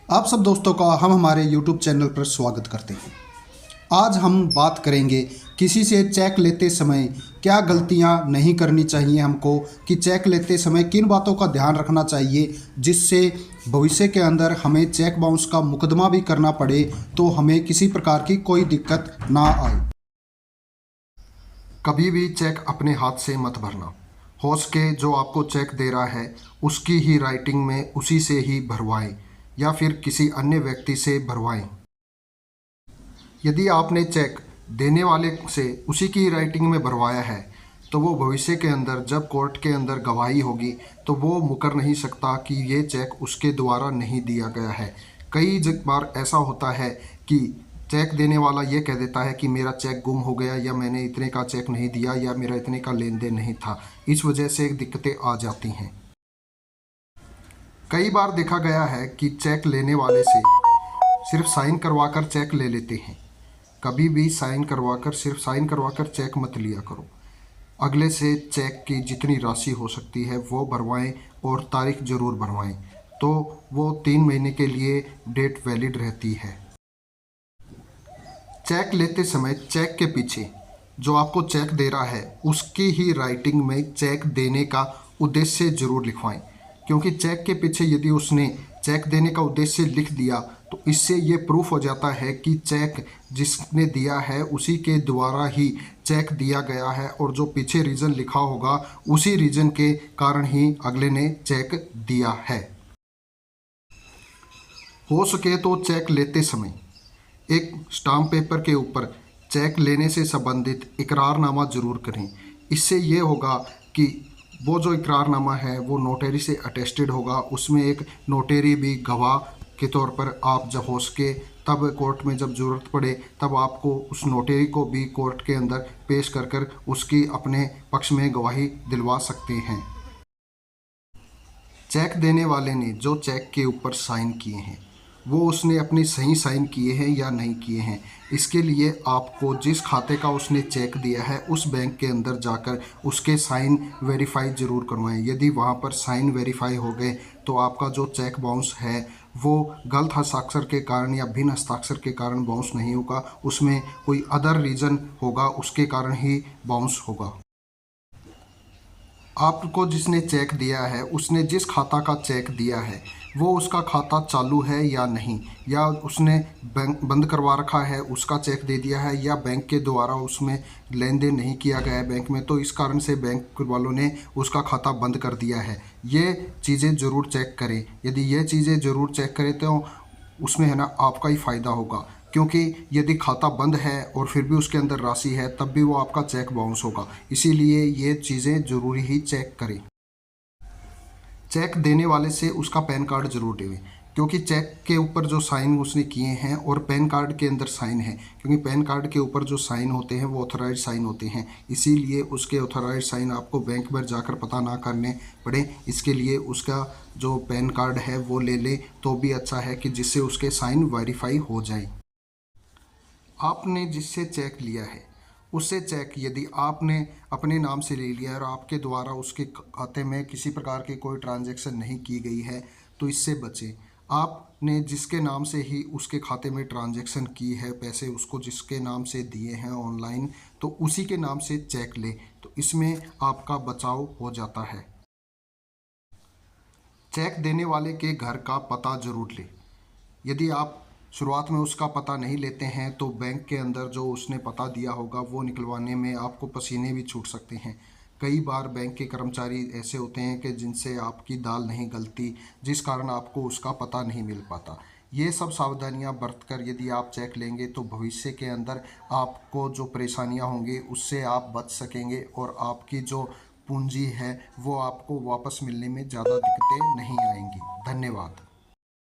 आप सब दोस्तों का हम हमारे YouTube चैनल पर स्वागत करते हैं। आज हम बात करेंगे किसी से चेक लेते समय क्या गलतियां नहीं करनी चाहिए हमको, कि चेक लेते समय किन बातों का ध्यान रखना चाहिए जिससे भविष्य के अंदर हमें चेक बाउंस का मुकदमा भी करना पड़े तो हमें किसी प्रकार की कोई दिक्कत ना आए। कभी भी चेक अपने हाथ से मत भरना। हो सके जो आपको चेक दे रहा है उसकी ही राइटिंग में उसी से ही भरवाएं या फिर किसी अन्य व्यक्ति से भरवाएं। यदि आपने चेक देने वाले से उसी की राइटिंग में भरवाया है तो वो भविष्य के अंदर जब कोर्ट के अंदर गवाही होगी तो वो मुकर नहीं सकता कि ये चेक उसके द्वारा नहीं दिया गया है। कई बार ऐसा होता है कि चेक देने वाला ये कह देता है कि मेरा चेक गुम हो गया, या मैंने इतने का चेक नहीं दिया, या मेरा इतने का लेन देन नहीं था। इस वजह से दिक्कतें आ जाती हैं। कई बार देखा गया है कि चेक लेने वाले से सिर्फ साइन करवाकर चेक ले लेते हैं। कभी भी सिर्फ साइन करवाकर चेक मत लिया करो। अगले से चेक की जितनी राशि हो सकती है वो भरवाएं और तारीख ज़रूर भरवाएं, तो वो 3 महीने के लिए डेट वैलिड रहती है। चेक लेते समय चेक के पीछे जो आपको चेक दे रहा है उसकी ही राइटिंग में चेक देने का उद्देश्य ज़रूर लिखवाएं, क्योंकि चेक के पीछे यदि उसने चेक देने का उद्देश्य लिख दिया तो इससे ये प्रूफ हो जाता है कि चेक जिसने दिया है उसी के द्वारा ही चेक दिया गया है, और जो पीछे रीज़न लिखा होगा उसी रीज़न के कारण ही अगले ने चेक दिया है। हो सके तो चेक लेते समय एक स्टाम्प पेपर के ऊपर चेक लेने से संबंधित इकरारनामा ज़रूर करें। इससे ये होगा कि वो जो इकरारनामा है वो नोटरी से अटेस्टेड होगा। उसमें एक नोटरी भी गवाह के तौर पर आप जब हो सके तब कोर्ट में जब ज़रूरत पड़े तब आपको उस नोटरी को भी कोर्ट के अंदर पेश कर उसकी अपने पक्ष में गवाही दिलवा सकते हैं। चेक देने वाले ने जो चेक के ऊपर साइन किए हैं वो उसने अपने सही साइन किए हैं या नहीं किए हैं, इसके लिए आपको जिस खाते का उसने चेक दिया है उस बैंक के अंदर जाकर उसके साइन वेरीफाई ज़रूर करवाएं। यदि वहाँ पर साइन वेरीफाई हो गए तो आपका जो चेक बाउंस है वो गलत हस्ताक्षर के कारण या भिन्न हस्ताक्षर के कारण बाउंस नहीं होगा, उसमें कोई अदर रीज़न होगा, उसके कारण ही बाउंस होगा। आपको जिसने चेक दिया है उसने जिस खाता का चेक दिया है वो उसका खाता चालू है या नहीं, या उसने बैंक बंद करवा रखा है उसका चेक दे दिया है, या बैंक के द्वारा उसमें लेन देन नहीं किया गया है बैंक में, तो इस कारण से बैंक वालों ने उसका खाता बंद कर दिया है। ये चीज़ें ज़रूर चेक करें। यदि ये चीज़ें ज़रूर चेक करें तो उसमें है ना आपका ही फ़ायदा होगा, क्योंकि यदि खाता बंद है और फिर भी उसके अंदर राशि है तब भी वो आपका चेक बाउंस होगा। इसीलिए ये चीज़ें ज़रूरी ही चेक करें। चेक देने वाले से उसका पैन कार्ड ज़रूर दें, क्योंकि चेक के ऊपर जो साइन उसने किए हैं और पैन कार्ड के अंदर साइन है, क्योंकि पैन कार्ड के ऊपर जो साइन होते हैं वो ऑथराइज साइन होते हैं, इसीलिए उसके ऑथराइज साइन आपको बैंक पर जाकर पता ना करने पड़े। इसके लिए उसका जो पैन कार्ड है वो ले लें तो भी अच्छा है, कि जिससे उसके साइन वेरीफाई हो जाए। आपने जिससे चेक लिया है उससे चेक यदि आपने अपने नाम से ले लिया और आपके द्वारा उसके खाते में किसी प्रकार की कोई ट्रांजैक्शन नहीं की गई है तो इससे बचें। आपने जिसके नाम से ही उसके खाते में ट्रांजैक्शन की है, पैसे उसको जिसके नाम से दिए हैं ऑनलाइन, तो उसी के नाम से चेक लें, तो इसमें आपका बचाव हो जाता है। चेक देने वाले के घर का पता ज़रूर लें। यदि आप शुरुआत में उसका पता नहीं लेते हैं तो बैंक के अंदर जो उसने पता दिया होगा वो निकलवाने में आपको पसीने भी छूट सकते हैं। कई बार बैंक के कर्मचारी ऐसे होते हैं कि जिनसे आपकी दाल नहीं गलती, जिस कारण आपको उसका पता नहीं मिल पाता। ये सब सावधानियां बरतकर यदि आप चेक लेंगे तो भविष्य के अंदर आपको जो परेशानियां होंगी उससे आप बच सकेंगे, और आपकी जो पूंजी है वो आपको वापस मिलने में ज़्यादा दिक्कतें नहीं आएंगी। धन्यवाद।